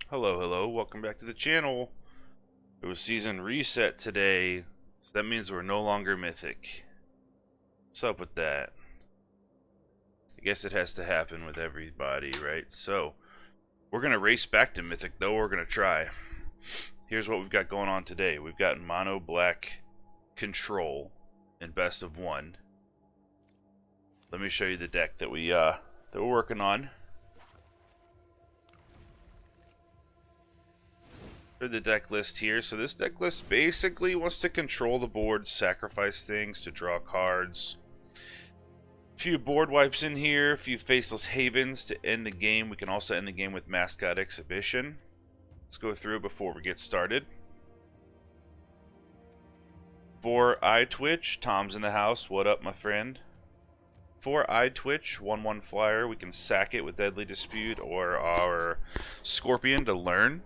Hello, welcome back to the channel. It was season reset today, so that means we're no longer mythic. What's up with that? I guess it has to happen with everybody, right? So, we're going to race back to mythic, though. We're going to try. Here's what we've got going on today. We've got mono black control in best of one. Let me show you the deck that we're working on. For the deck list here. So this deck list basically wants to control the board, sacrifice things to draw cards. A few board wipes in here, a few Faceless Havens to end the game. We can also end the game with Mascot Exhibition. Let's go through before we get started. For Eyetwitch, Tom's in the house. What up, my friend? For Eyetwitch, 1/1 flyer. We can sack it with Deadly Dispute or our Scorpion to learn.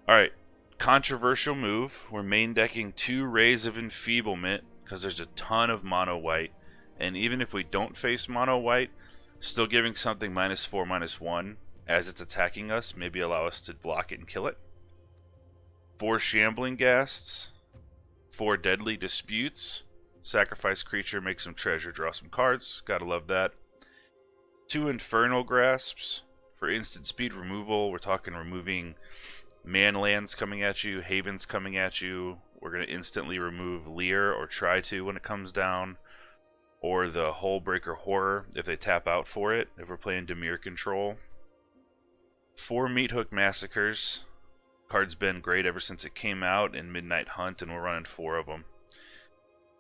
Alright, controversial move. We're main decking 2 Rays of Enfeeblement because there's a ton of mono white. And even if we don't face mono white, still giving something -4/-1 as it's attacking us, maybe allow us to block it and kill it. 4 Shambling Ghasts, 4 Deadly Disputes. Sacrifice creature, make some treasure, draw some cards. Gotta love that. 2 Infernal Grasps for instant speed removal. We're talking removing man lands coming at you, havens coming at you. We're going to instantly remove Leer, or try to when it comes down, or the Hullbreaker Horror if they tap out for it, if we're playing Dimir control. 4 Meathook Massacres. Card's been great ever since it came out in Midnight Hunt, and we're running 4 of them.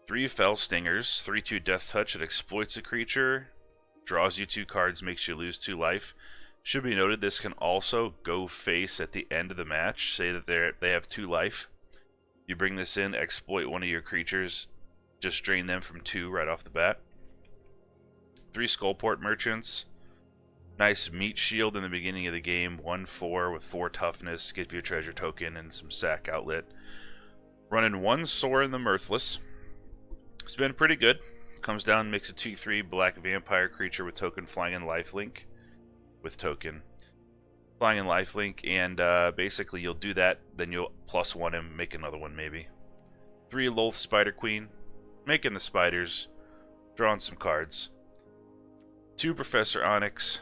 3 Fell Stingers. 3/2 Death Touch. It exploits a creature, draws you 2 cards, makes you lose 2 life. Should be noted, this can also go face at the end of the match. Say that they have 2 life. You bring this in, exploit one of your creatures, just drain them from 2 right off the bat. 3 Skullport Merchants. Nice meat shield in the beginning of the game. 1/4 with 4 toughness. Give you a treasure token and some sack outlet. Running 1 Sorin the Mirthless. It's been pretty good. Comes down, makes a 2/3 black vampire creature with token, flying, and lifelink. With token, flying, and lifelink, and basically you'll do that, then you'll +1 him, make another one maybe. 3 Lolth Spider Queen, making the spiders, drawing some cards. 2 Professor Onyx,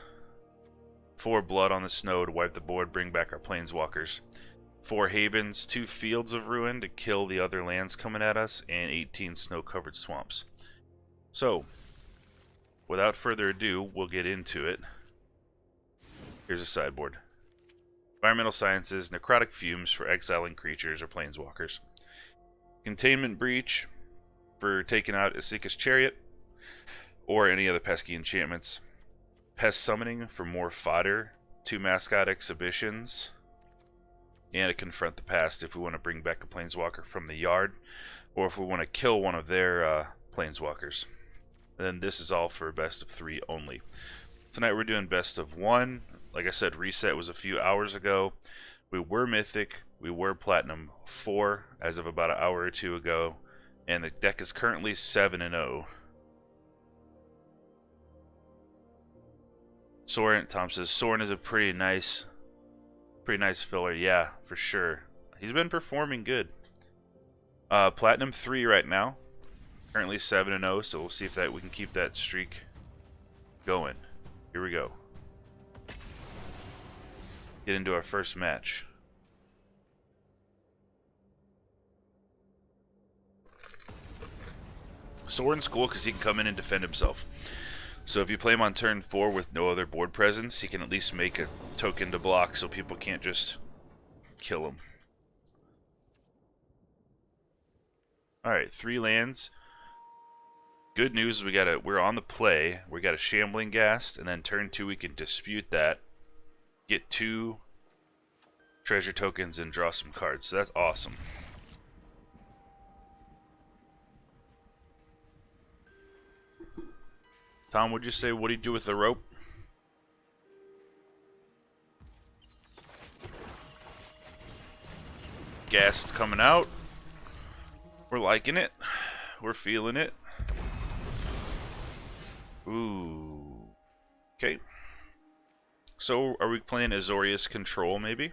4 Blood on the Snow to wipe the board, bring back our planeswalkers. 4 Havens, 2 Fields of Ruin to kill the other lands coming at us, and 18 Snow-Covered Swamps. So, without further ado, we'll get into it. Here's a sideboard. Environmental Sciences, Necrotic Fumes for exiling creatures or planeswalkers. Containment Breach for taking out Isika's Chariot or any other pesky enchantments. Pest Summoning for more fodder. 2 Mascot Exhibitions. And a Confront the Past if we want to bring back a planeswalker from the yard, or if we want to kill one of their planeswalkers. Then this is all for best of 3 only. Tonight we're doing best of 1. Like I said, reset was a few hours ago. We were mythic, we were platinum 4 as of about an hour or 2 ago, and the deck is currently 7-0. Sorin, Tom says Sorin is a pretty nice filler. Yeah, for sure. He's been performing good. Platinum 3 right now, currently 7-0. So we'll see if we can keep that streak going. Here we go. Get into our first match. Sorin's cool because he can come in and defend himself. So if you play him on turn 4 with no other board presence, he can at least make a token to block so people can't just kill him. Alright, 3 lands. Good news, we're on the play. We got a Shambling Ghast, and then turn 2 we can dispute that. Get 2 treasure tokens and draw some cards. So that's awesome. Tom, would you say, what do you do with the rope? Ghast coming out. We're liking it. We're feeling it. Ooh. Okay. So, are we playing Azorius Control, maybe?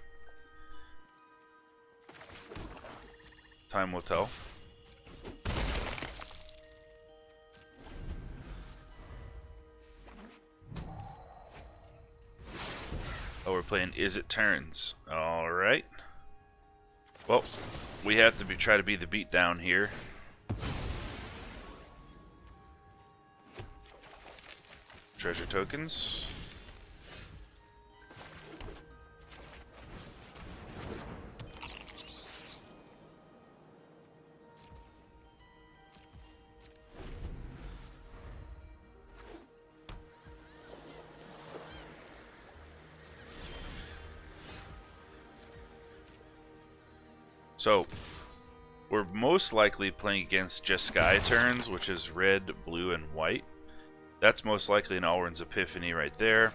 Time will tell. Oh, we're playing Is It Turns. Alright. Well, we have to try to be the beatdown here. Treasure tokens. So, we're most likely playing against Jeskai turns, which is red, blue, and white. That's most likely an Alrund's Epiphany right there.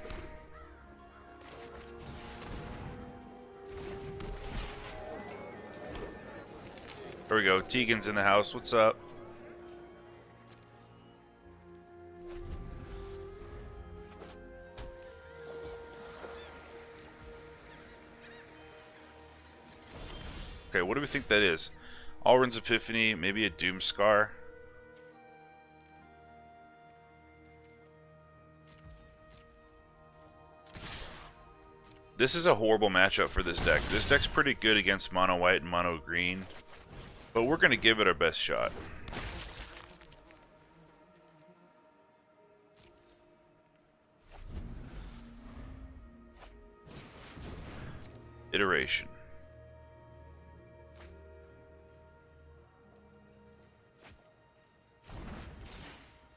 There we go. Tegan's in the house. What's up? Okay, what do we think that is? Alrund's Epiphany, maybe a Doomscar. This is a horrible matchup for this deck. This deck's pretty good against Mono White and Mono Green, but we're going to give it our best shot. Iteration.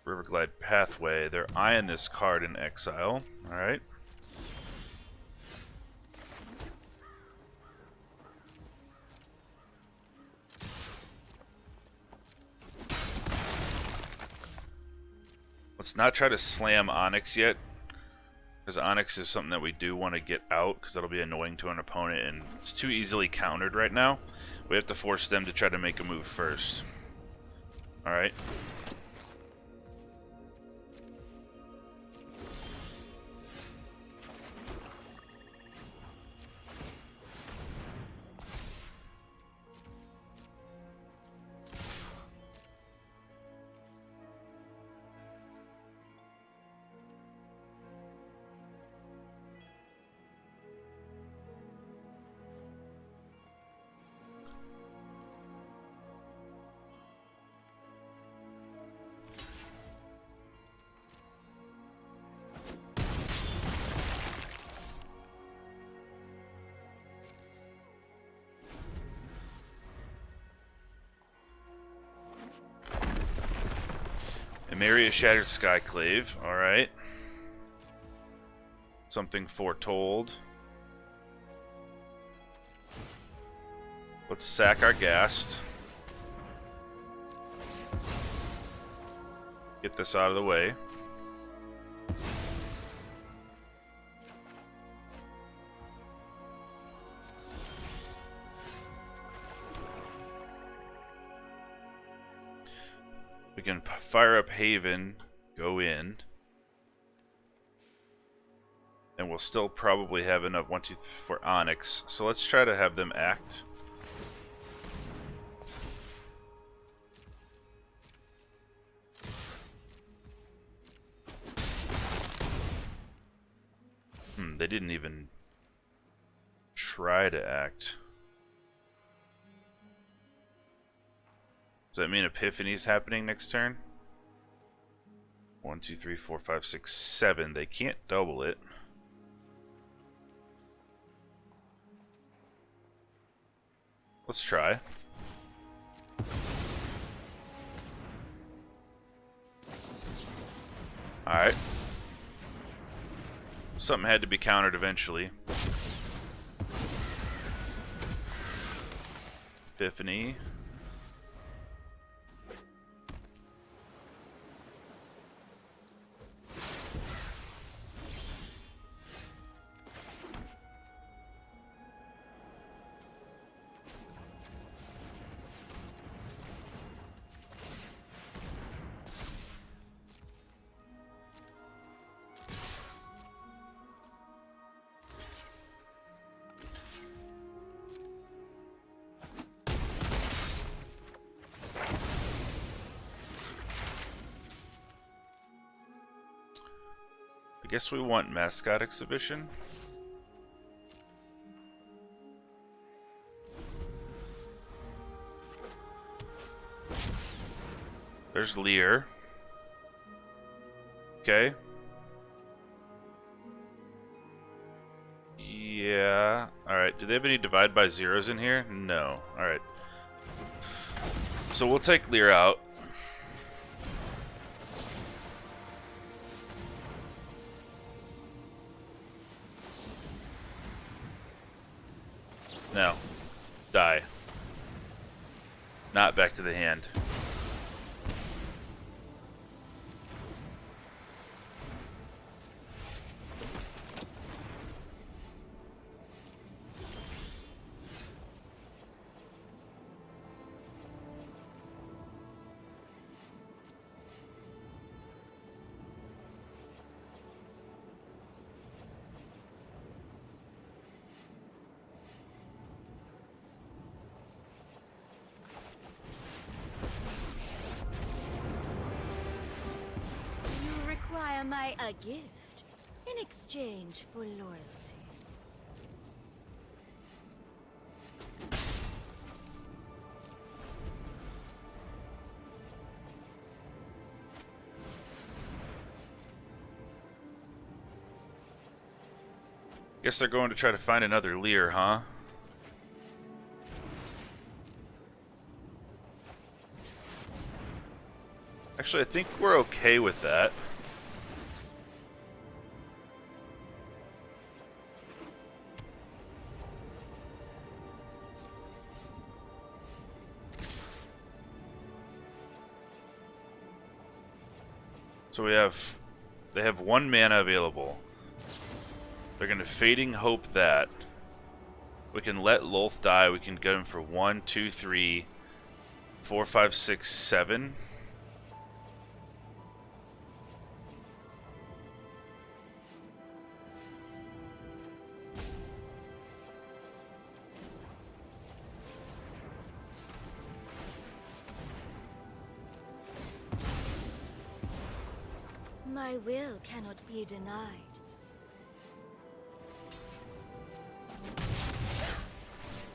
Riverglide Pathway. They're eyeing this card in exile. Alright. Let's not try to slam Onyx yet, because Onyx is something that we do want to get out, because that'll be annoying to an opponent, and it's too easily countered right now. We have to force them to try to make a move first. Alright. Emeria Shattered Skyclave, alright. Something foretold. Let's sack our Ghast. Get this out of the way. We can fire up Haven, go in, and we'll still probably have enough 1, 2, 3 for Onyx. So let's try to have them act. They didn't even try to act. Does that mean Epiphany's happening next turn? 1, 2, 3, 4, 5, 6, 7. They can't double it. Let's try. Alright. Something had to be countered eventually. Epiphany. guess we want Mascot Exhibition. There's Lear. Okay. Yeah. Alright, do they have any divide by zeros in here? No. Alright. So we'll take Lear out. No. Die. Not back to the hand. A gift in exchange for loyalty. Guess they're going to try to find another Lear, huh? Actually, I think we're okay with that. So they have 1 mana available. They're going to Fading Hope that. We can let Lolth die. We can get him for 1, 2, 3, 4, 5, 6, 7. My will cannot be denied.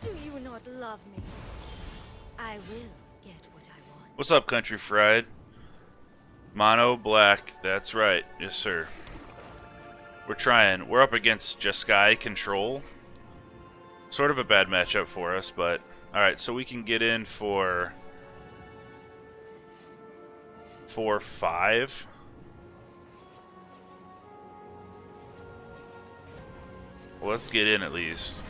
Do you not love me? I will get what I want. What's up, Country Fried? Mono Black, that's right. Yes, sir. We're trying. We're up against Jeskai Control. Sort of a bad matchup for us, but... Alright, so we can get in for... 4, 5. Well, let's get in at least.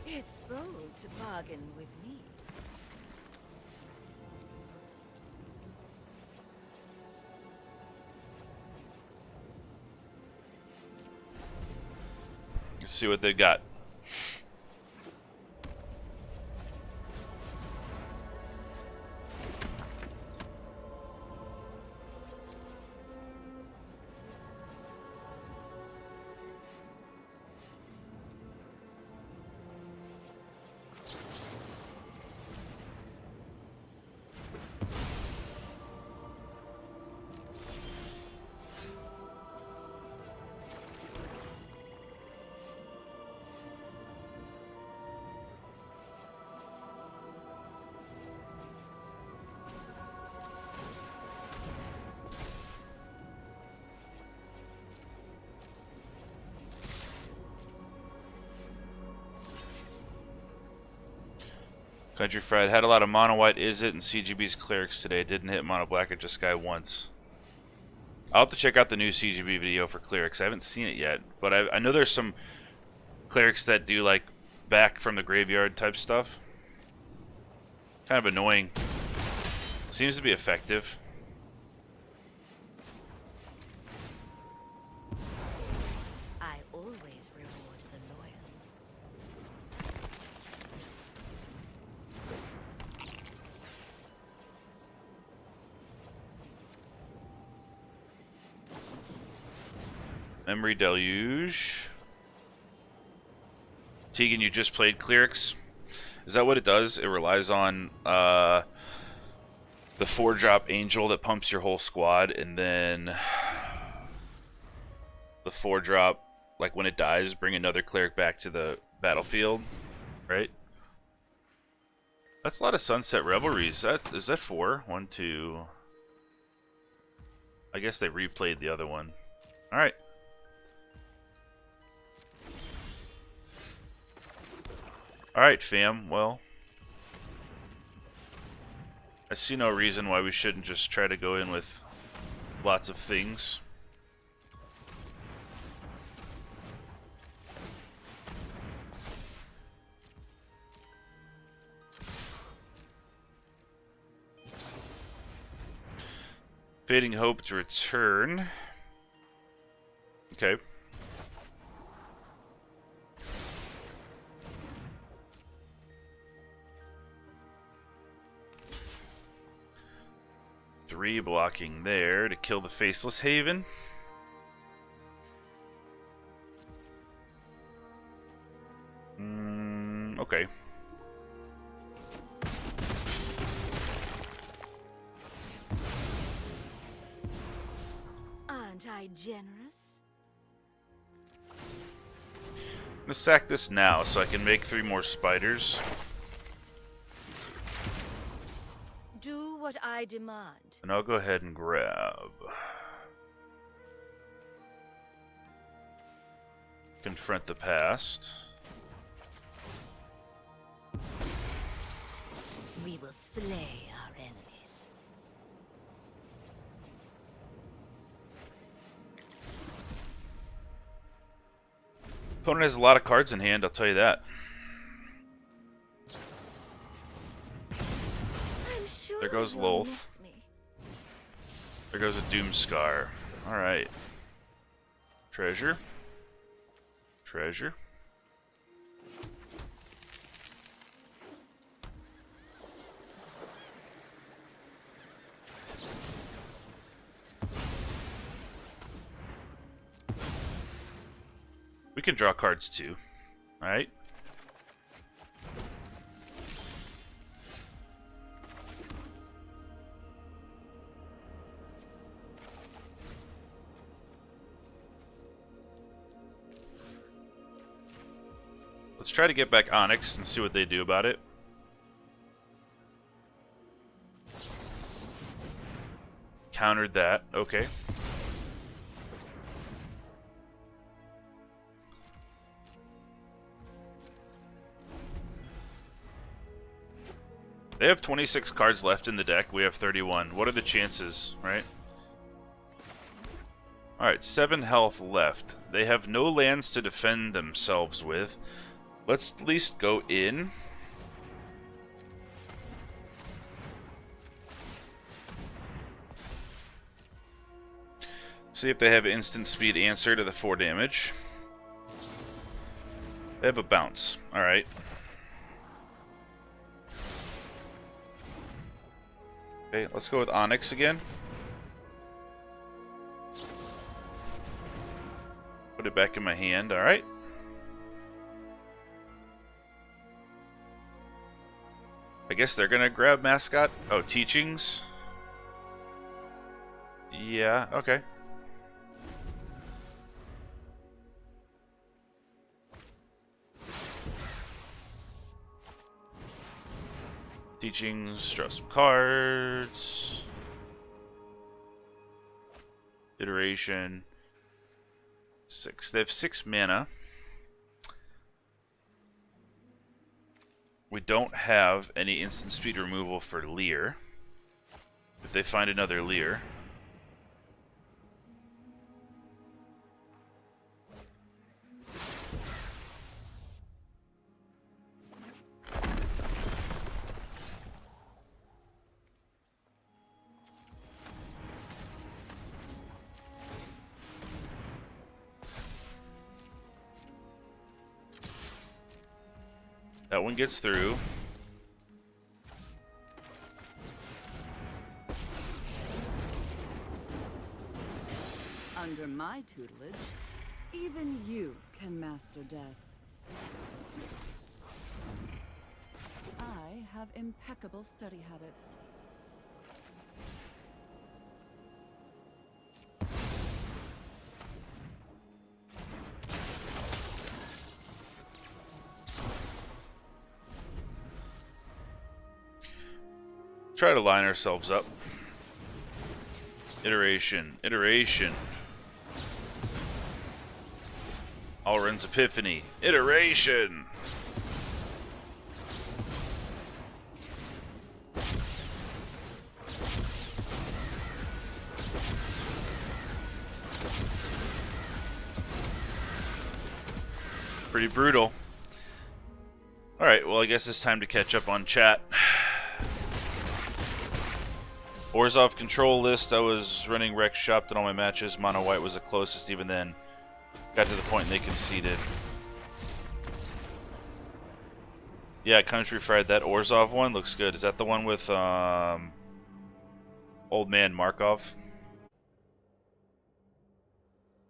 It's bold to bargain with me. Let's see what they got. Country Fried had a lot of Mono White Izzet and CGB's Clerics today. Didn't hit Mono Black or Jeskai once. I'll have to check out the new CGB video for Clerics. I haven't seen it yet, but I know there's some Clerics that do like back from the graveyard type stuff. Kind of annoying. Seems to be effective. I always reward the loyal. Memory Deluge. Tegan, you just played Clerics. Is that what it does? It relies on the 4-drop Angel that pumps your whole squad, and then the 4-drop, like when it dies, bring another Cleric back to the battlefield, right? That's a lot of Sunset Revelries. Is that 4? 1, 2. I guess they replayed the other one. Alright. Alright, fam. Well, I see no reason why we shouldn't just try to go in with lots of things. Fading Hope to return. Okay. Three blocking there to kill the Faceless Haven. Okay. Aren't I generous? I'm gonna sack this now so I can make 3 more spiders. Do what I demand. And I'll go ahead and grab. Confront the past. We will slay our enemies. Opponent has a lot of cards in hand, I'll tell you that. I'm sure There goes you'll Lolth. miss me. There goes a Doomscar. Alright. Treasure. Treasure. We can draw cards too. Alright. Let's try to get back Onyx and see what they do about it. Countered that. Okay. They have 26 cards left in the deck. We have 31. What are the chances, right? Alright, 7 health left. They have no lands to defend themselves with. Let's at least go in. See if they have instant speed answer to the 4 damage. They have a bounce. Alright. Okay, let's go with Onyx again. Put it back in my hand, alright. I guess they're gonna grab Mascot. Oh, Teachings? Yeah, okay. Teachings, draw some cards. Iteration. 6. They have 6 mana. We don't have any instant speed removal for Leer. If they find another Leer. That one gets through. Under my tutelage, even you can master death. I have impeccable study habits. Try to line ourselves up. Iteration, iteration. Alrund's Epiphany, iteration. Pretty brutal. Alright, well I guess it's time to catch up on chat. Orzhov control list, I was running Rex Shopped in all my matches. Mono White was the closest even then. Got to the point and they conceded. Yeah, Country Fried, that Orzhov one looks good. Is that the one with Old Man Markov?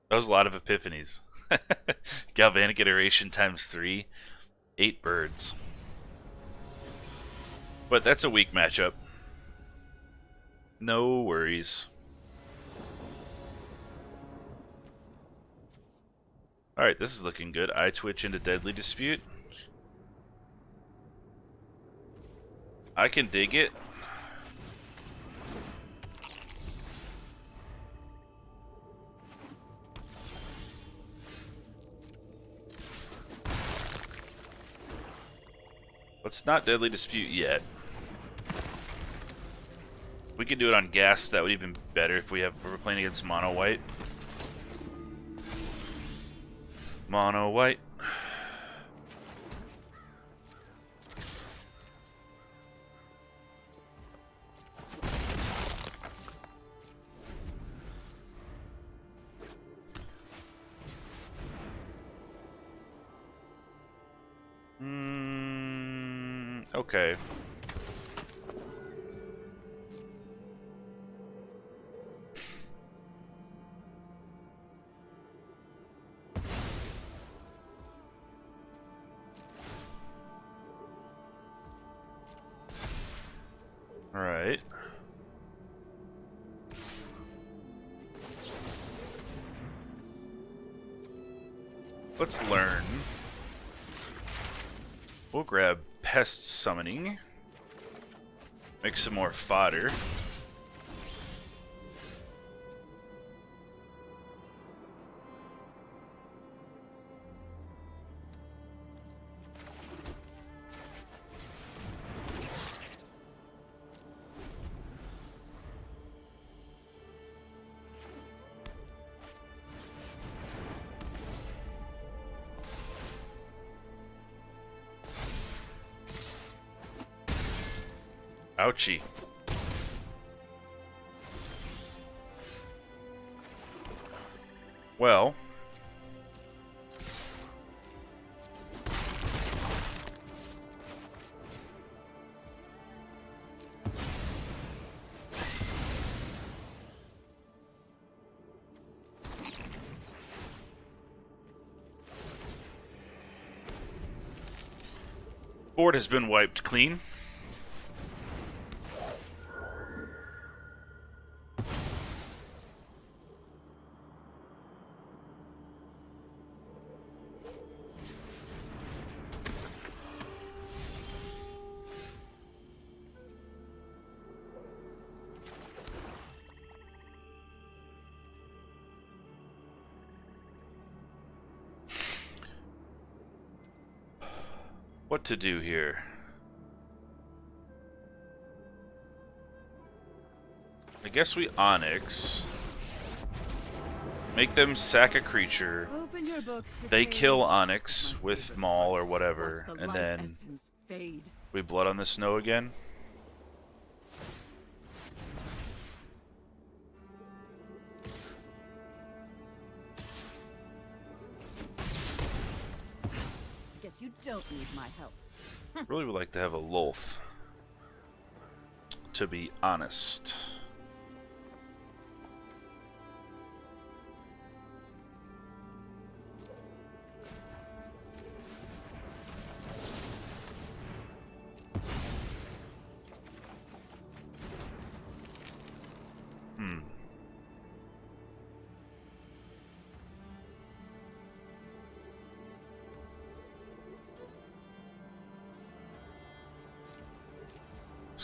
That was a lot of epiphanies. Galvanic iteration times 3. 8 birds. But that's a weak matchup. No worries. Alright, this is looking good. Eyetwitch into Deadly Dispute. I can dig it. Let's not Deadly Dispute yet. We could do it on Ghast, that would even be better if we're playing against Mono White. Mono White. Okay. All right. Let's learn. We'll grab Pest Summoning. Make some more fodder. Ouchie. Well. Board has been wiped clean. What to do here? I guess we Onyx. Make them sack a creature. They kill Onyx with Maul or whatever, and then we blood on the snow again. Guess you don't need my help. Really would like to have a Lolth, to be honest.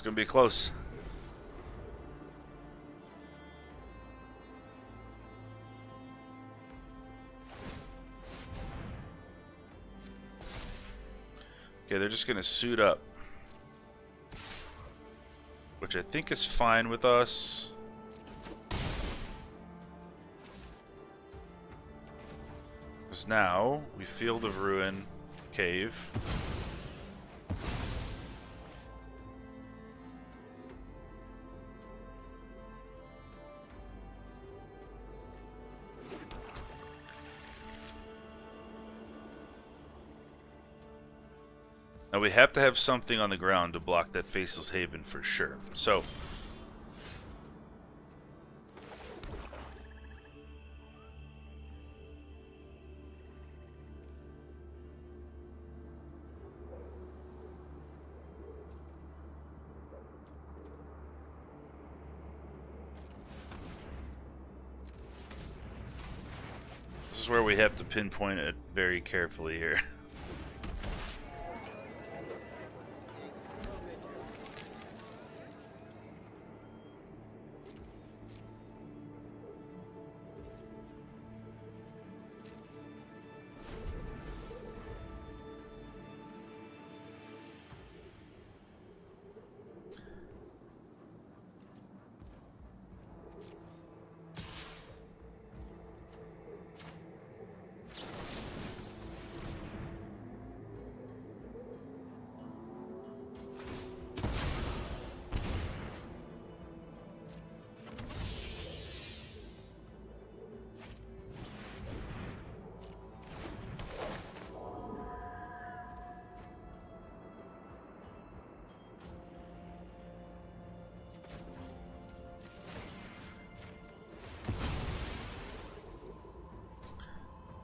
gonna be close. Okay, they're just gonna suit up, which I think is fine with us. Because now we Field of Ruin cave. Now we have to have something on the ground to block that Faceless Haven for sure. So this is where we have to pinpoint it very carefully here.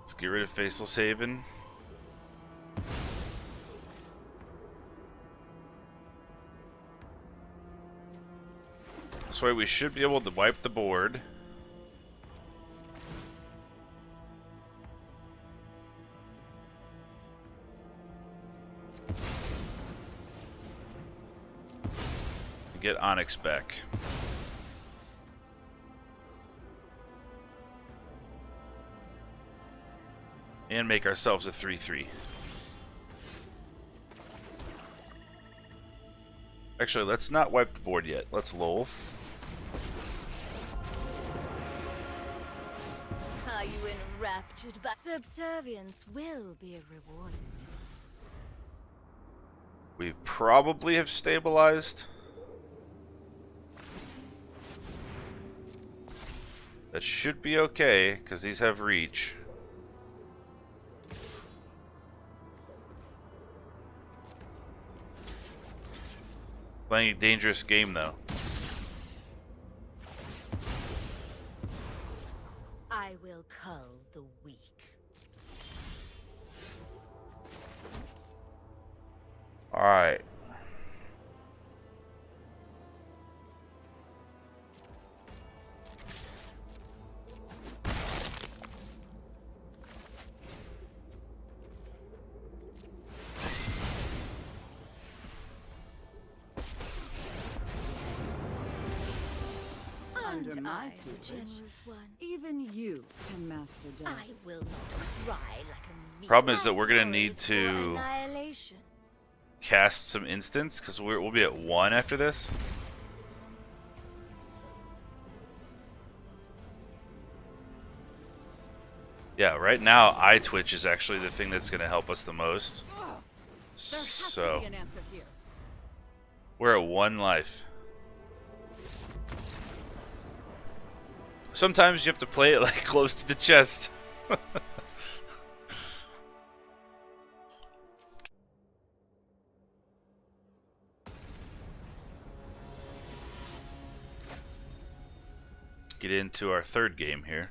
Let's get rid of Faceless Haven. This way we should be able to wipe the board. And get Onyx back. And make ourselves a 3/3. Actually, let's not wipe the board yet. Let's Lolth. Are you enraptured by subservience will be rewarded? We probably have stabilized. That should be okay, because these have reach. Playing a dangerous game, though. I will cull the weak. Alright. Under And my I, the tutelage, generous one, even you can master death. I will not cry like a meat. Problem is that My we're gonna power need is for to annihilation. cast some instants, because we'll be at 1 after this. Yeah, right now Eyetwitch is actually the thing that's going to help us the most. There has So to be an answer here. we're at 1 life. Sometimes you have to play it like close to the chest. Get into our 3rd game here.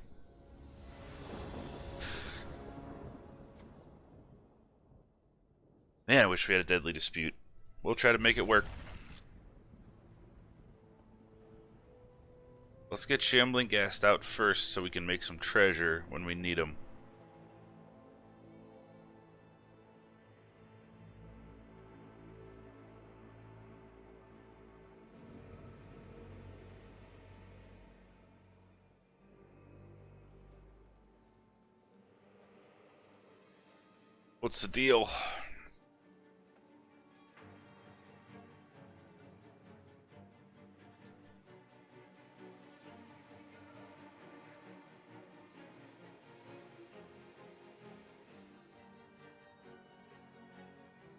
Man, I wish we had a Deadly Dispute. We'll try to make it work. Let's get Shambling Ghast out first so we can make some treasure when we need them. What's the deal?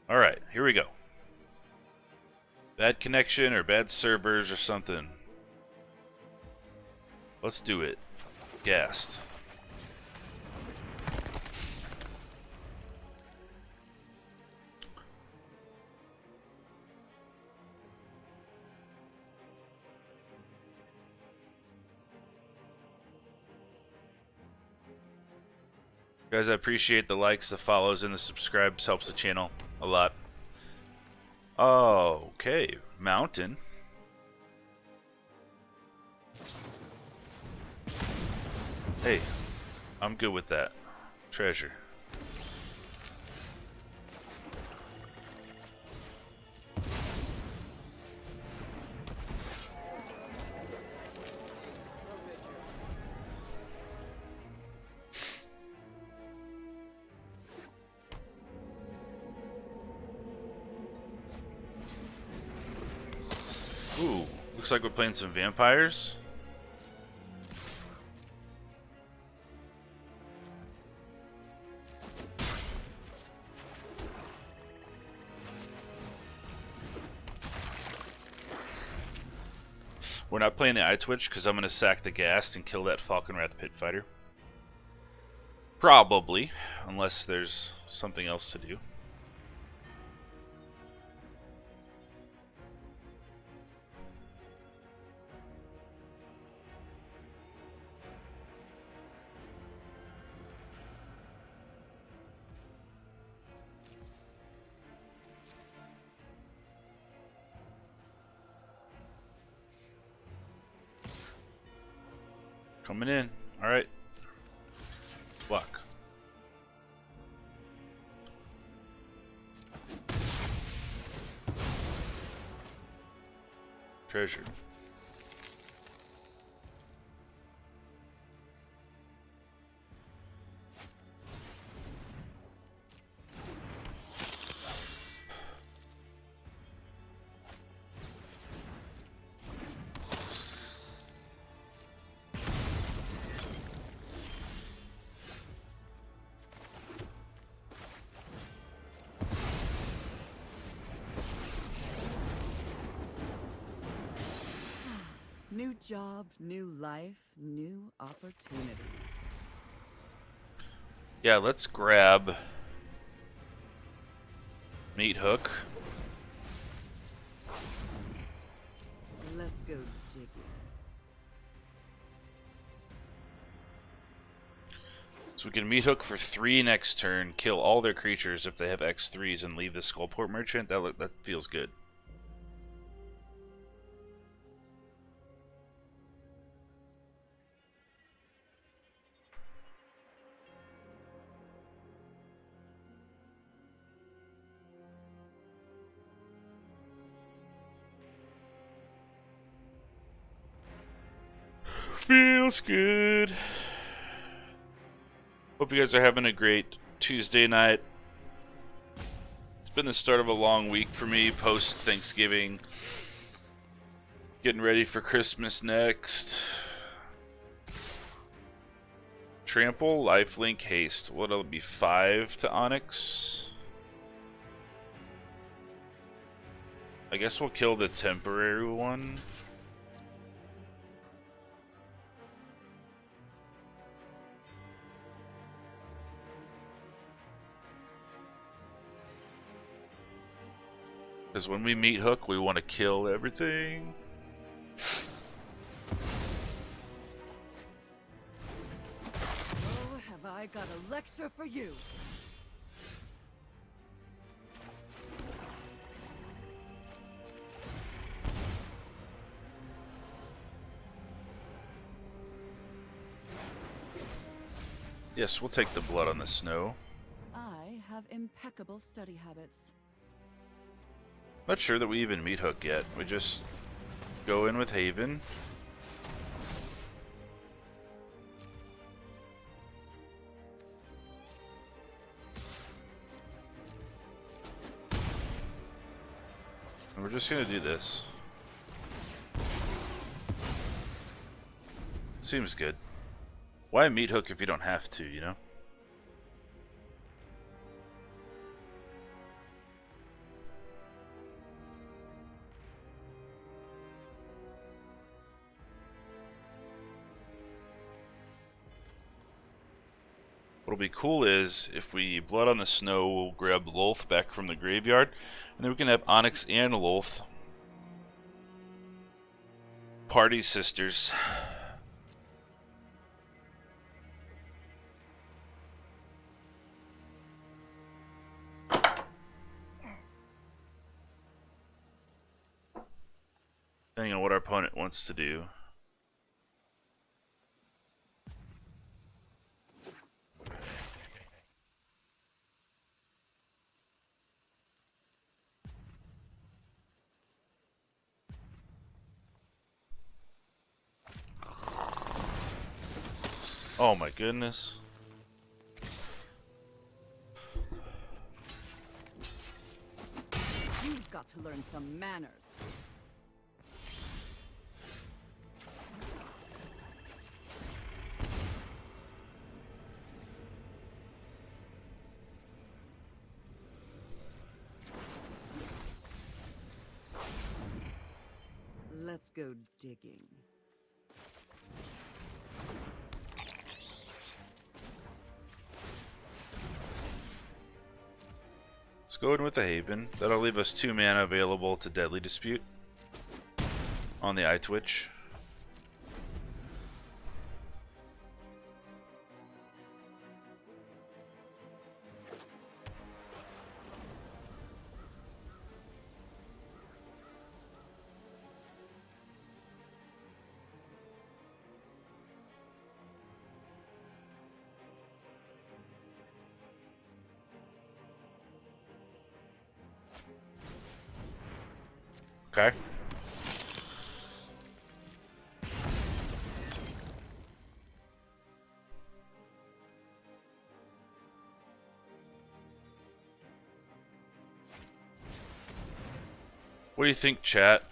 Alright, here we go. Bad connection or bad servers or something. Let's do it. Ghast. Guys, I appreciate the likes, the follows, and the subscribes. Helps the channel a lot. Oh, okay. Mountain. Hey, I'm good with that. Treasure. Ooh, looks like we're playing some vampires. We're not playing the Eyetwitch because I'm going to sack the Ghast and kill that Falconwrath Pit Fighter. Probably, unless there's something else to do. Coming in. Alright. Block. Treasure. New job, new life, new opportunities. Yeah, let's grab Meathook. Let's go digging. So we can Meathook for 3 next turn, kill all their creatures if they have X3s, and leave the Skullport Merchant. That feels good. Feels good. Hope you guys are having a great Tuesday night. It's been the start of a long week for me post Thanksgiving. Getting ready for Christmas next. Trample, lifelink, haste. What'll it be? 5 to Onyx? I guess we'll kill the temporary one. Because when we Meathook, we want to kill everything. Oh, have I got a lecture for you? Yes, we'll take the blood on the snow. I have impeccable study habits. Not sure that we even Meathook yet. We just go in with Haven. And we're just gonna do this. Seems good. Why Meathook if you don't have to, you know? What'll be cool is if we Blood on the Snow, we'll grab Lolth back from the graveyard, and then we can have Onyx and Lolth. Party sisters. Depending on what our opponent wants to do. Oh my goodness. You've got to learn some manners. Let's go digging. Let's go in with the Haven. That'll leave us 2 mana available to Deadly Dispute on the Eyetwitch. Okay. What do you think, chat?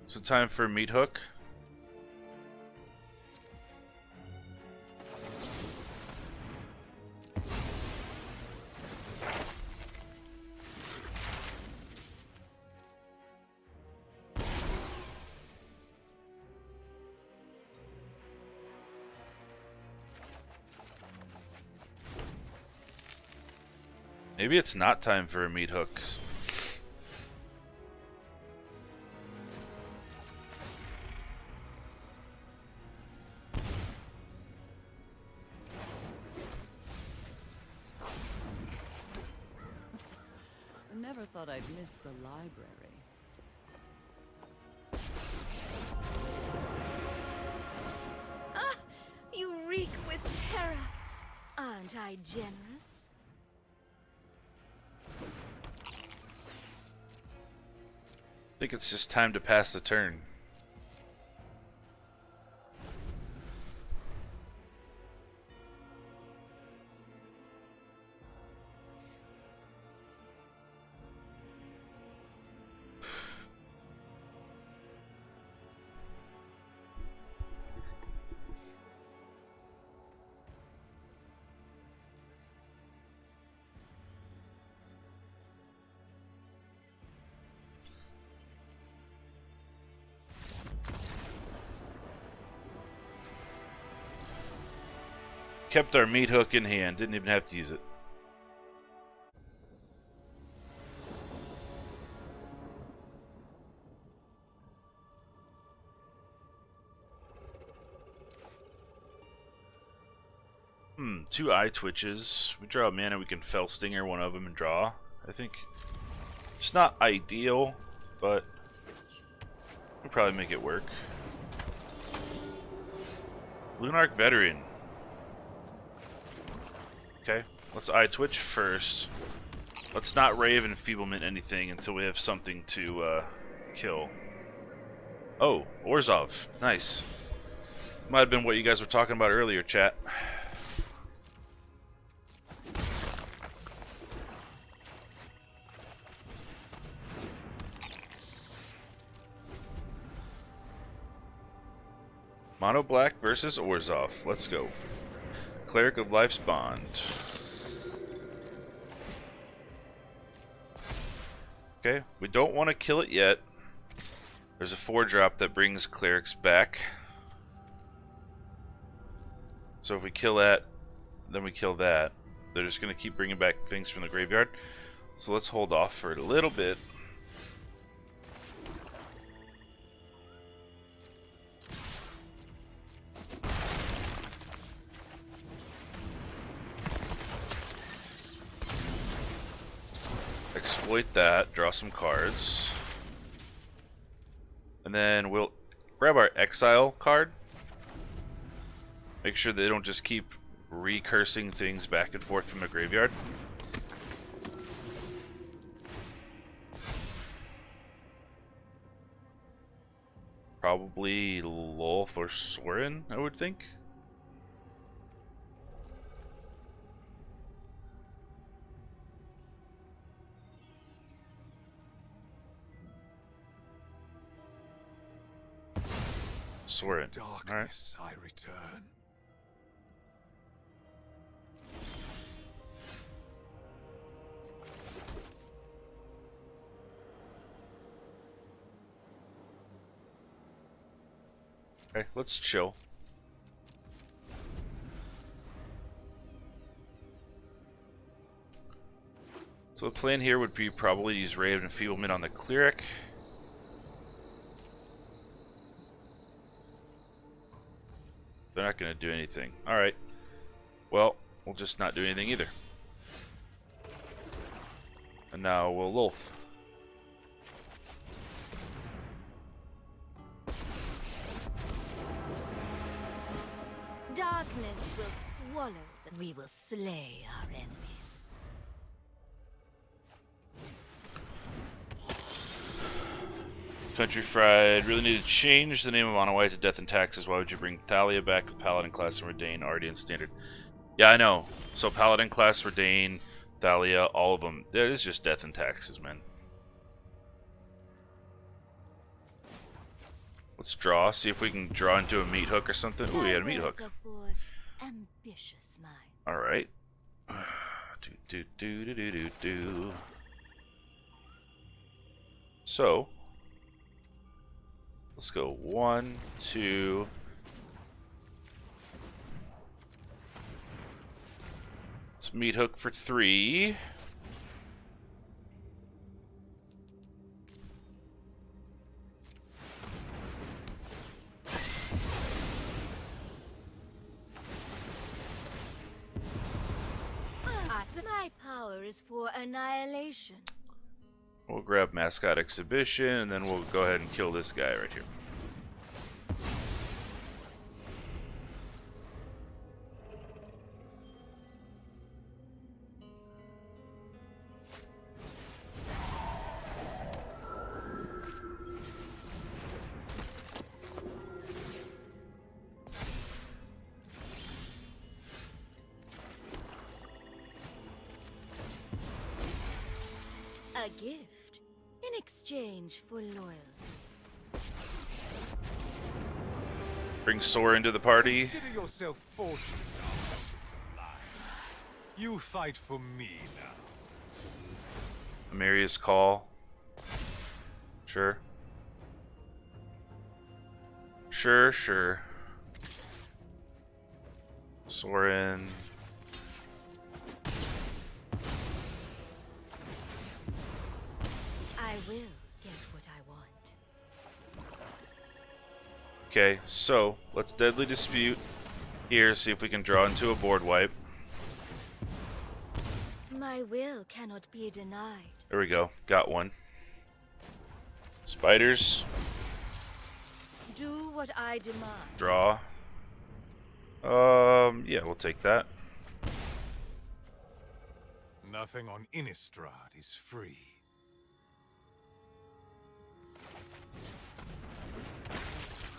Is it time for Meathook? Maybe it's not time for a Meathook. I never thought I'd miss the library. Ah! You reek with terror. Aren't I generous? I think it's just time to pass the turn. Kept our Meathook in hand, didn't even have to use it. Two Eyetwitches. We draw a mana, we can Fell Stinger one of them and draw. I think it's not ideal, but we'll probably make it work. Lunarch Veteran. Okay, let's Eyetwitch first. Let's not Rave and Enfeeblement anything until we have something to kill. Oh, Orzhov. Nice. Might have been what you guys were talking about earlier, chat. Mono Black versus Orzhov. Let's go. Cleric of Life's Bond. Okay, we don't want to kill it yet. There's a 4-drop that brings clerics back. So if we kill that, then we kill that. They're just going to keep bringing back things from the graveyard. So let's hold off for a little bit. Exploit that, draw some cards. And then we'll grab our exile card. Make sure they don't just keep recursing things back and forth from the graveyard. Probably Lolth or Sorin, I would think. Sorin. Darkness, I return. Okay, let's chill. So the plan here would be probably to use Ray of Enfeeblement on the cleric. They're not going to do anything. Alright. Well, we'll just not do anything either. And now we'll Lolth. Darkness will swallow them. We will slay our enemies. Country Fried really need to change the name of Mono White to Death and Taxes. Why would you bring Thalia back with Paladin class and Redain already in standard? Yeah, I know. So Paladin class, Redain, Thalia, all of them. That is just Death and Taxes, man. Let's draw. See if we can draw into a Meathook or something. Ooh, we had a Meathook. All right. So let's go 1, 2. Let's Meathook for 3. My power is for annihilation. We'll grab Mascot Exhibition, and then we'll go ahead and kill this guy right here. A gift in exchange for loyalty. Bring Sora into the party. Consider yourself fortunate, Legends of Life. You fight for me now. Amaria's Call. Sure. Sure. Sorin. I will get what I want. Okay, so let's Deadly Dispute here, see if we can draw into a board wipe. My will cannot be denied. There we go, got one. Spiders, Do what I demand. draw. Yeah, we'll take that. Nothing on Innistrad is free.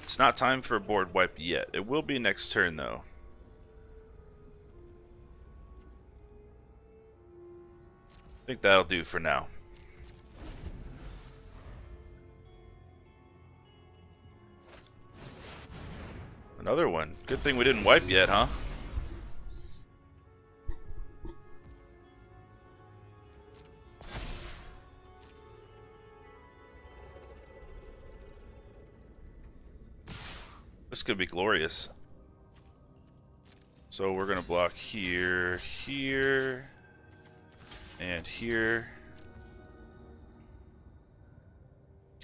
It's not time for a board wipe yet. It will be next turn, though. I think that'll do for now. Another one. Good thing we didn't wipe yet, huh? This could be glorious. So we're gonna block here, here, and here.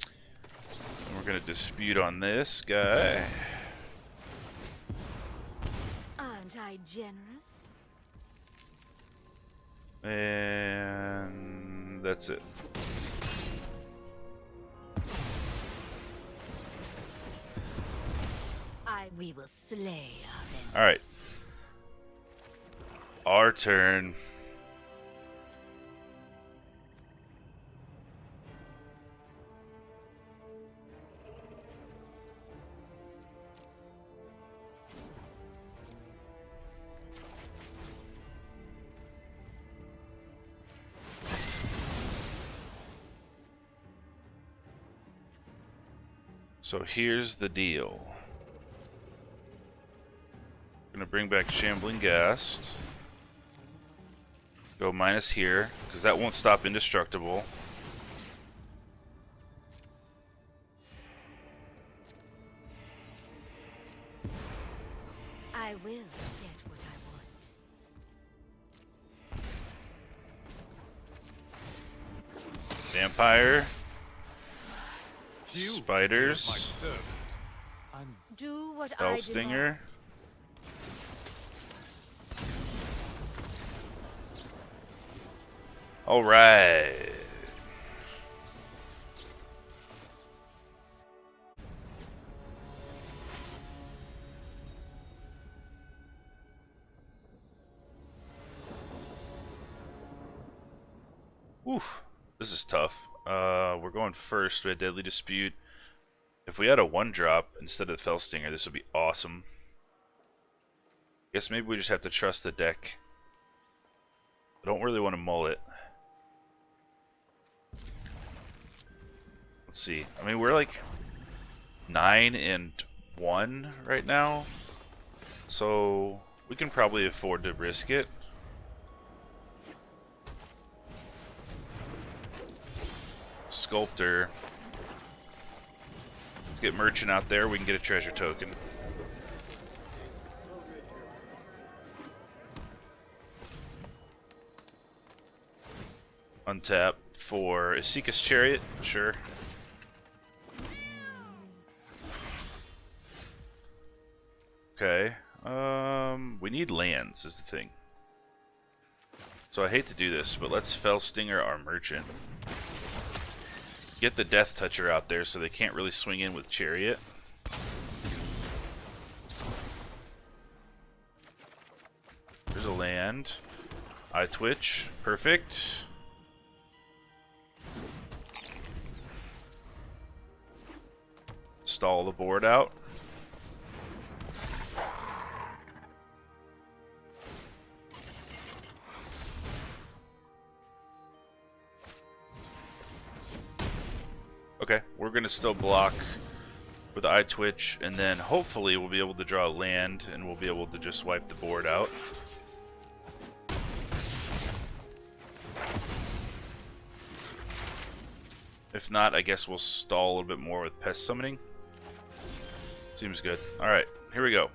And we're gonna dispute on this guy. Aren't I generous? And that's it. We will slay our enemies. All right. Our turn. So here's the deal. Gonna bring back Shambling Ghast. Go minus here, because that won't stop Indestructible. I will get what I want. Vampire. You Spiders. my servant. Do what Fell I Stinger. demand. All right. Oof, this is tough. We're going first with Deadly Dispute. If we had a 1-drop instead of Fell Stinger, this would be awesome. Guess maybe we just have to trust the deck. I don't really want to mull it. Let's see. I mean, we're like 9-1 right now, so we can probably afford to risk it. Sculptor. Let's get Merchant out there. We can get a treasure token. Untap for Isika's Chariot. Sure. Okay. We need lands is the thing. So I hate to do this, but let's Fell Stinger our Merchant. Get the Death Toucher out there so they can't really swing in with Chariot. There's a land. Eyetwitch. Perfect. Stall the board out. Okay, we're gonna still block with Eyetwitch, and then hopefully we'll be able to draw a land, and we'll be able to just wipe the board out. If not, I guess we'll stall a little bit more with Pest Summoning. Seems good. Alright, here we go.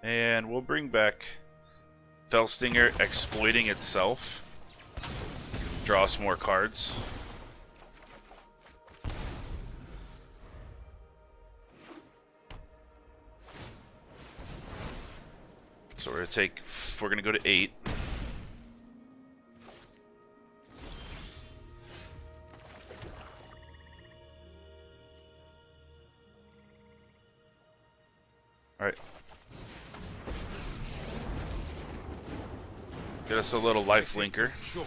And we'll bring back Fell Stinger exploiting itself. Draw some more cards. So we're gonna go to 8. Alright. Get us a little life linker. Sure.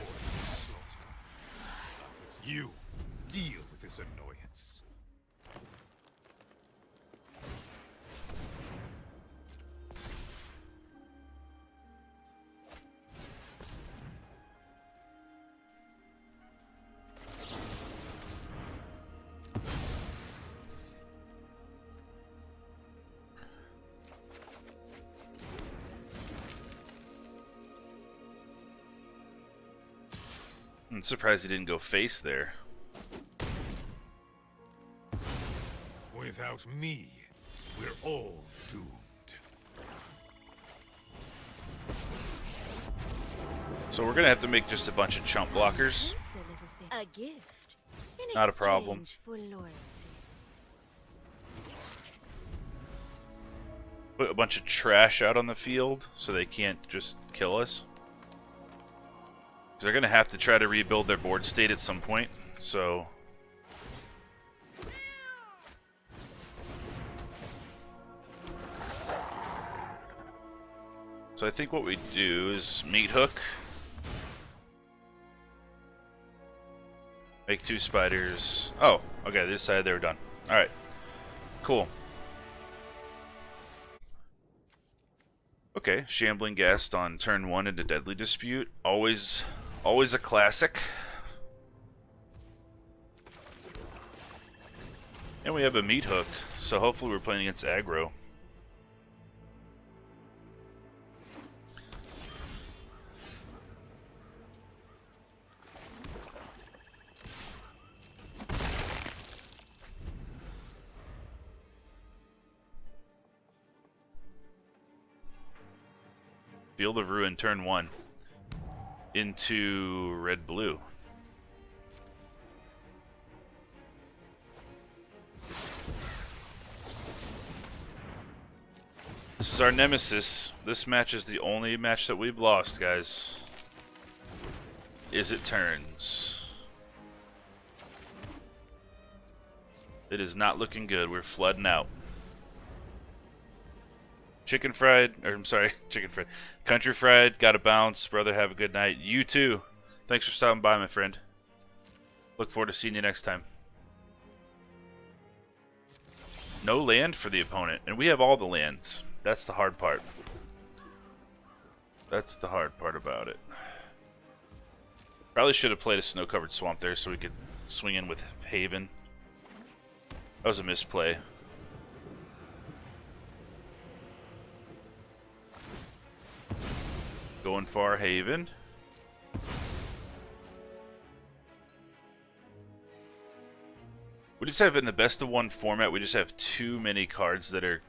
You deal with this annoyance. I'm surprised he didn't go face there. Without me, we're all doomed. So we're gonna have to make just a bunch of chump blockers. This a little thing. A gift. In Not a problem. exchange for loyalty. Put a bunch of trash out on the field so they can't just kill us. Because they're gonna have to try to rebuild their board state at some point. So I think what we do is Meathook. Make 2 spiders. Oh, okay, they decided they were done. Alright. Cool. Okay, Shambling Ghast on turn 1 into Deadly Dispute. Always a classic. And we have a Meathook, so hopefully we're playing against aggro. Field of Ruin, turn 1. Into red-blue. This is our nemesis. This match is the only match that we've lost, guys. Is it turns. It is not looking good. We're flooding out. Chicken fried, or I'm sorry, chicken fried. Country fried, gotta bounce. Brother, have a good night. You too. Thanks for stopping by, my friend. Look forward to seeing you next time. No land for the opponent, and we have all the lands. That's the hard part. That's the hard part about it. Probably should have played a snow-covered swamp there so we could swing in with Haven. That was a misplay. Going for Haven. We just have, in the best of 1 format, we just have too many cards that are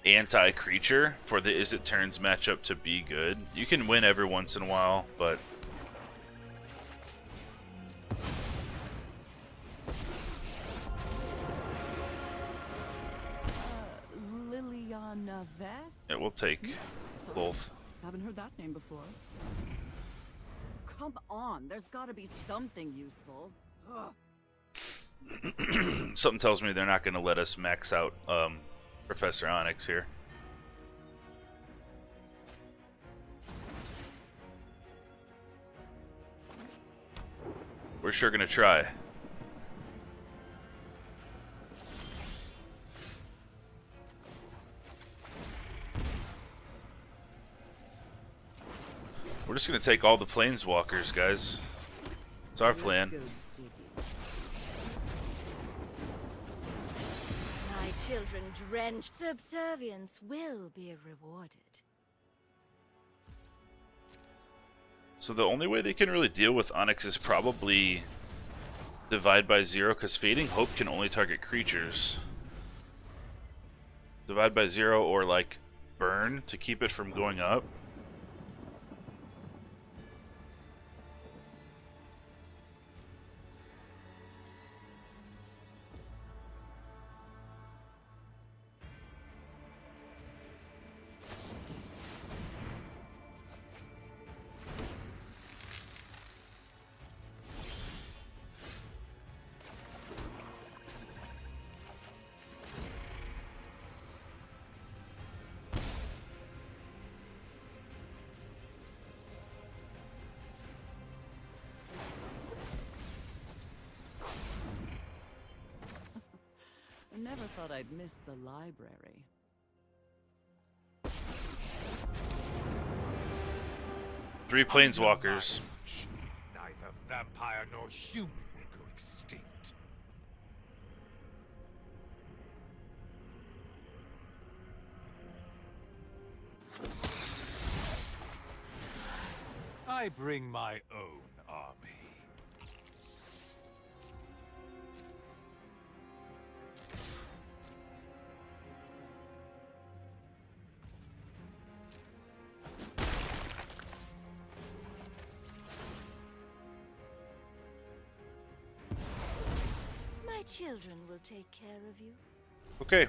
anti-creature for the Is It Turns matchup to be good. You can win every once in a while, but Liliana Vest? yeah, we'll take Lolth. Haven't heard that name before. Come on, there's gotta be something useful. Ugh. Something tells me they're not going to let us max out Professor Onyx here. We're sure going to try. We're just going to take all the planeswalkers, guys. It's our plan. Let's go digging. My children drenched. Subservience will be rewarded. So the only way they can really deal with Onyx is probably Divide by 0, because Fading Hope can only target creatures. Divide by 0 or like Burn to keep it from going up. I never thought I'd miss the library. Three planeswalkers. Neither vampire nor human will go extinct. I bring my own army. children will take care of you. Okay.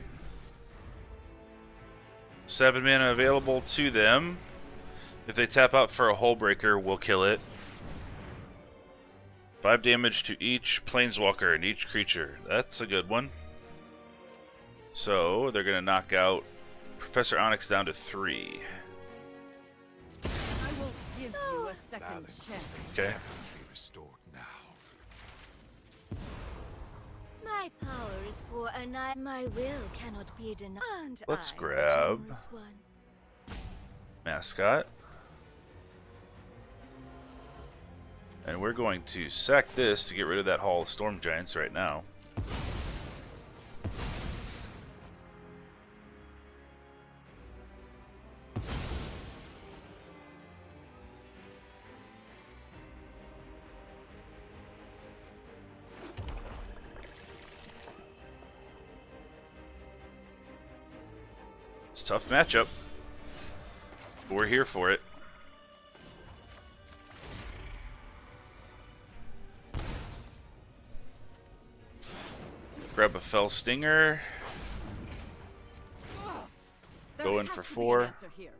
7 mana available to them. If they tap out for a Hull Breaker, we'll kill it. 5 damage to each Planeswalker and each creature. That's a good one. So, they're going to knock out Professor Onyx down to 3. I will give you a second Balance chance. Okay. be restored now. My power is for a night. My will cannot be denied. And Let's I, the grab- generous one. Mascot. And we're going to sack this to get rid of that Hall of Storm Giants right now. It's a tough matchup. But we're here for it. Grab a Fell Stinger. There Go in has for to be 4. an answer here.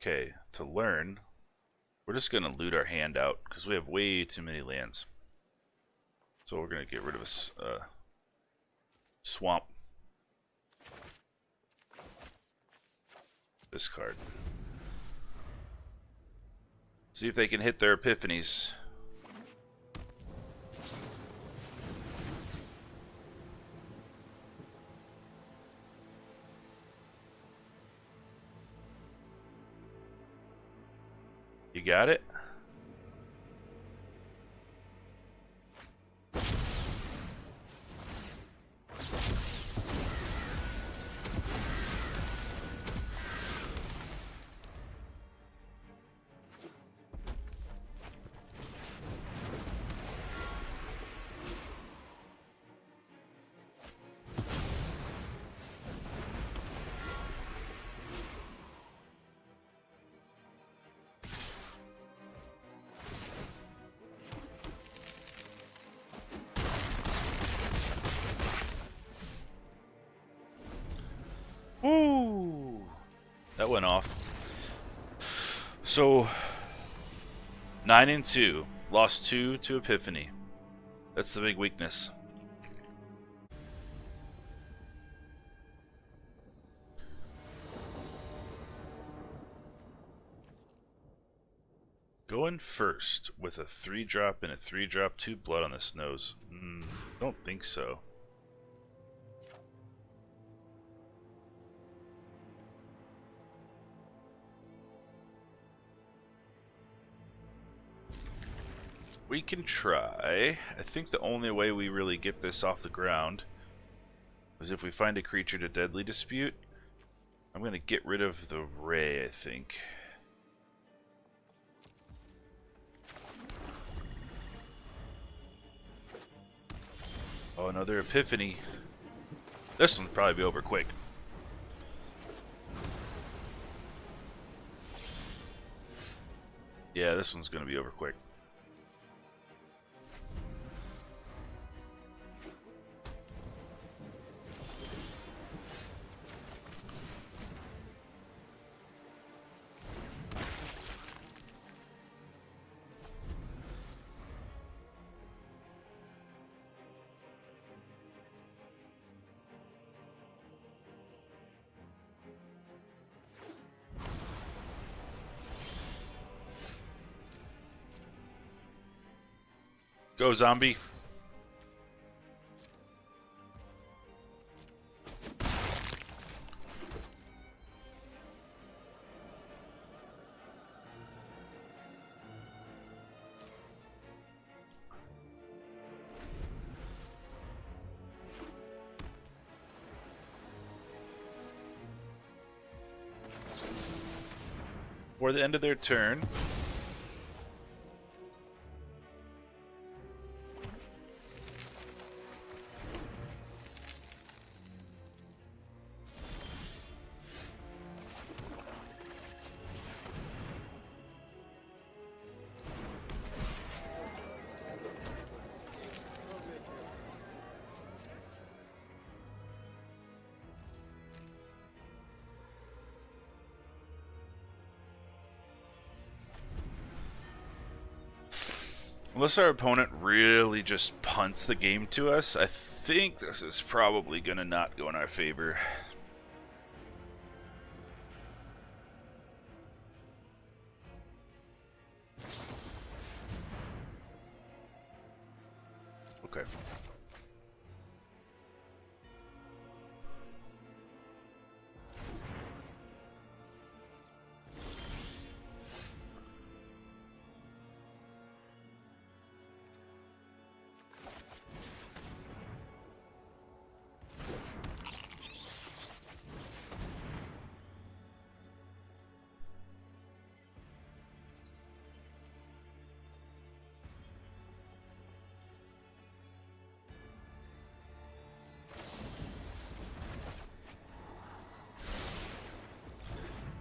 Okay, to learn, we're just going to loot our hand out because we have way too many lands. So we're going to get rid of a swamp. This card. See if they can hit their epiphanies. You got it? Woo! That went off. So 9 and 2. Lost 2 to Epiphany. That's the big weakness. Going first with a 3-drop and a 3-drop 2 blood on this nose. Don't think so. We can try. I think the only way we really get this off the ground is if we find a creature to Deadly Dispute. I'm going to get rid of the Ray, I think. Oh, another Epiphany. This one'll probably be over quick. Yeah, this one's going to be over quick. Go, zombie. before the end of their turn. Unless our opponent really just punts the game to us, I think this is probably going to not go in our favor. Okay.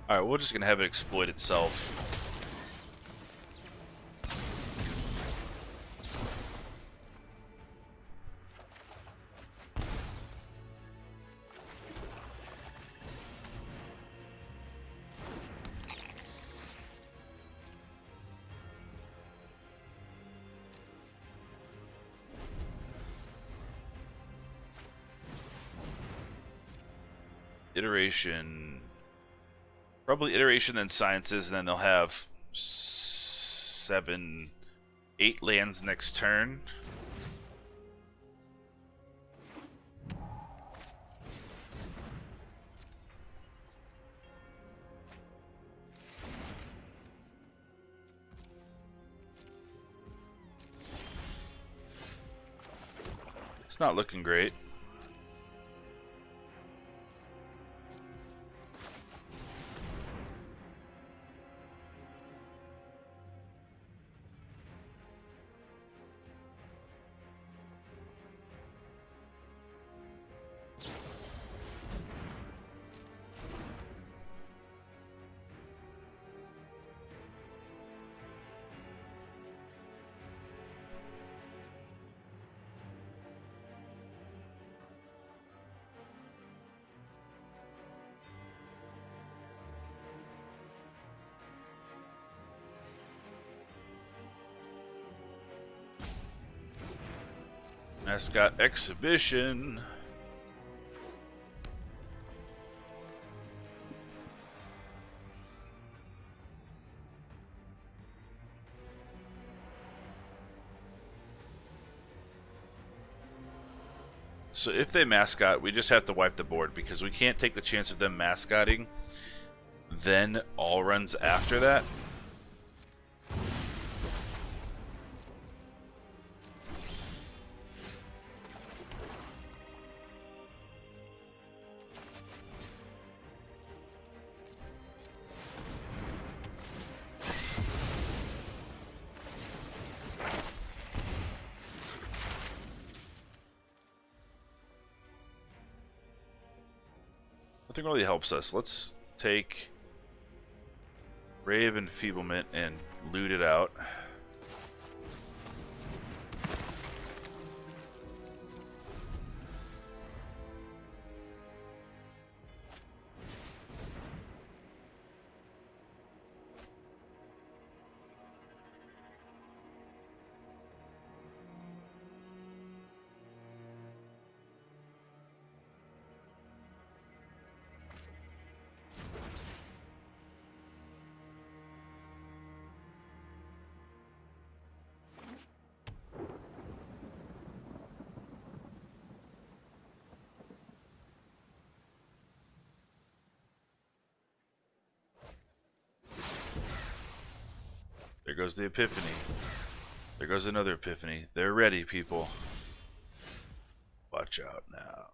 Alright, we're just going to have it exploit itself. Iteration... Probably iteration, then sciences, and then they'll have 7, 8 lands next turn. It's not looking great. Mascot Exhibition. So if they mascot, we just have to wipe the board because we can't take the chance of them mascotting, then all runs after that. Nothing really helps us. Let's take Brave Enfeeblement and loot it out. There goes the Epiphany. There goes another Epiphany. They're ready, people. Watch out now.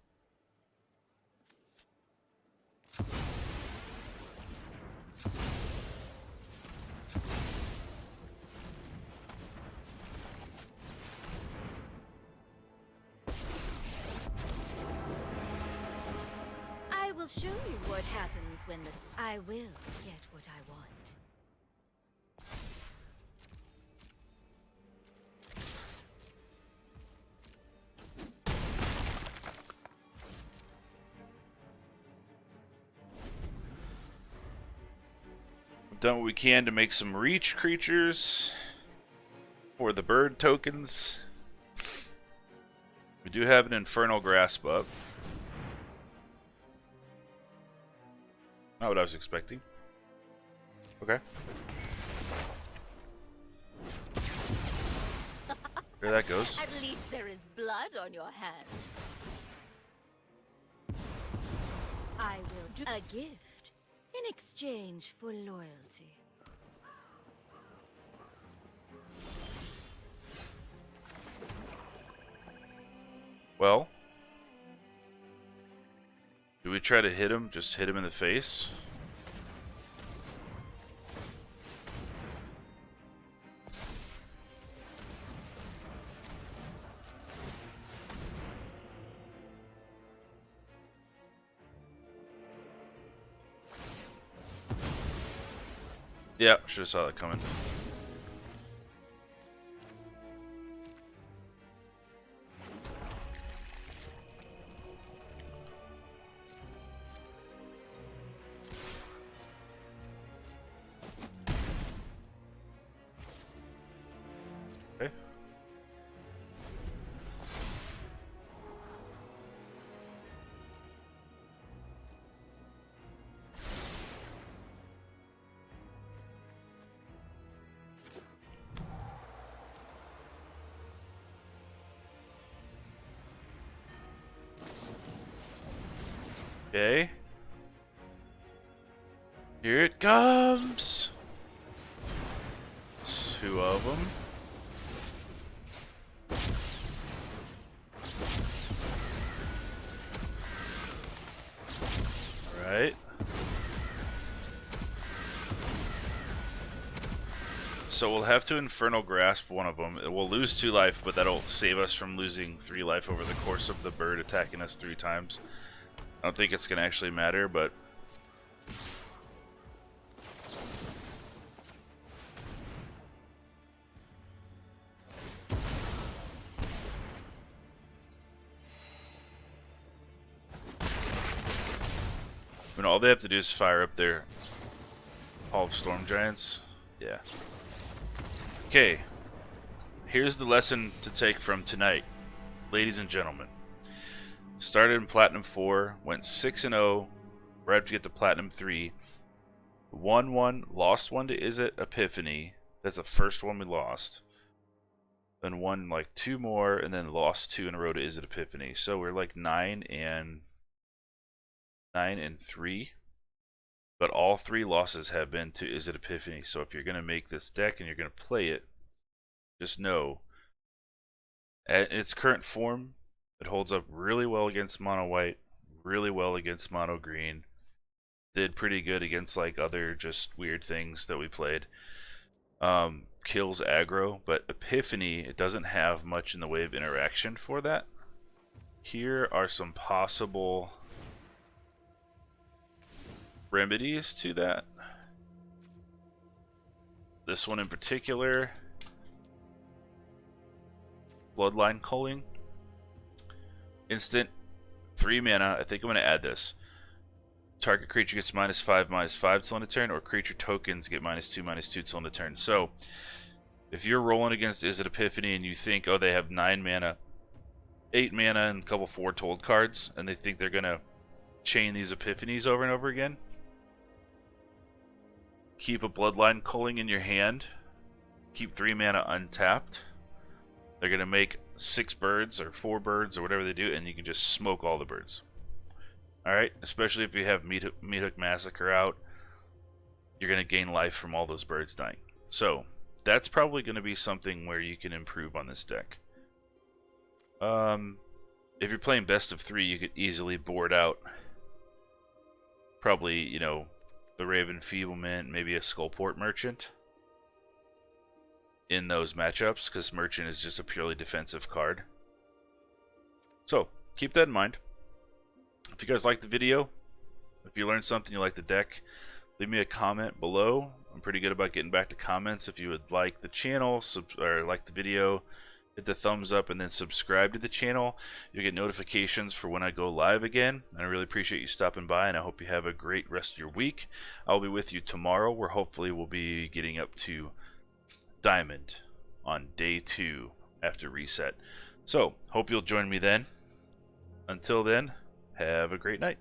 I'll show you what happens when I will get what I want. We've done what we can to make some reach creatures for the bird tokens. We do have an Infernal Grasp up. Not what I was expecting. Okay. There that goes. At least there is blood on your hands. I will do a gift in exchange for loyalty. Well, do we try to hit him? Just hit him in the face? Yeah, should have saw that coming. Okay. Okay. Here it comes. Two of them. All right. So we'll have to Infernal Grasp one of them. We'll lose 2 life, but that'll save us from losing 3 life over the course of the bird attacking us 3 times. I don't think it's going to actually matter, but... I mean, all they have to do is fire up their Hall of Storm Giants. Yeah. Okay. Here's the lesson to take from tonight, ladies and gentlemen. Started in Platinum 4, went 6-0, right up to get to Platinum 3. Won 1, lost 1 to Izzet Epiphany. That's the first one we lost. Then won like 2 more, and then lost 2 in a row to Izzet Epiphany. So we're like 9 and 3. But all 3 losses have been to Izzet Epiphany. So if you're going to make this deck and you're going to play it, just know, at its current form, it holds up really well against Mono White, really well against Mono Green. Did pretty good against like other just weird things that we played. Kills aggro, but Epiphany, it doesn't have much in the way of interaction for that. Here are some possible remedies to that. This one in particular, Bloodline Culling. Instant, 3 mana. I think I'm going to add this. Target creature gets -5/-5 till end of turn, or creature tokens get -2/-2 till end of turn. So, if you're rolling against Izzet Epiphany and you think, oh, they have 9 mana, 8 mana, and a couple foretold cards, and they think they're going to chain these Epiphanies over and over again, keep a Bloodline Culling in your hand. Keep 3 mana untapped. They're going to make 6 birds or 4 birds or whatever they do, and you can just smoke all the birds. Alright, especially if you have Meathook Massacre out, you're going to gain life from all those birds dying. So, that's probably going to be something where you can improve on this deck. If you're playing best of 3, you could easily board out probably, you know, the Raven Feeblement, maybe a Skullport Merchant in those matchups, because Merchant is just a purely defensive card. So, keep that in mind. If you guys liked the video, If you learned something, you like the deck, leave me a comment below. I'm pretty good about getting back to comments. If you would like the channel, or like the video, hit the thumbs up and then subscribe to the channel. You'll get notifications for when I go live again. And I really appreciate you stopping by, and I hope you have a great rest of your week. I'll be with you tomorrow, where hopefully we'll be getting up to Diamond on day 2 after reset. So, hope you'll join me then. Until then, have a great night.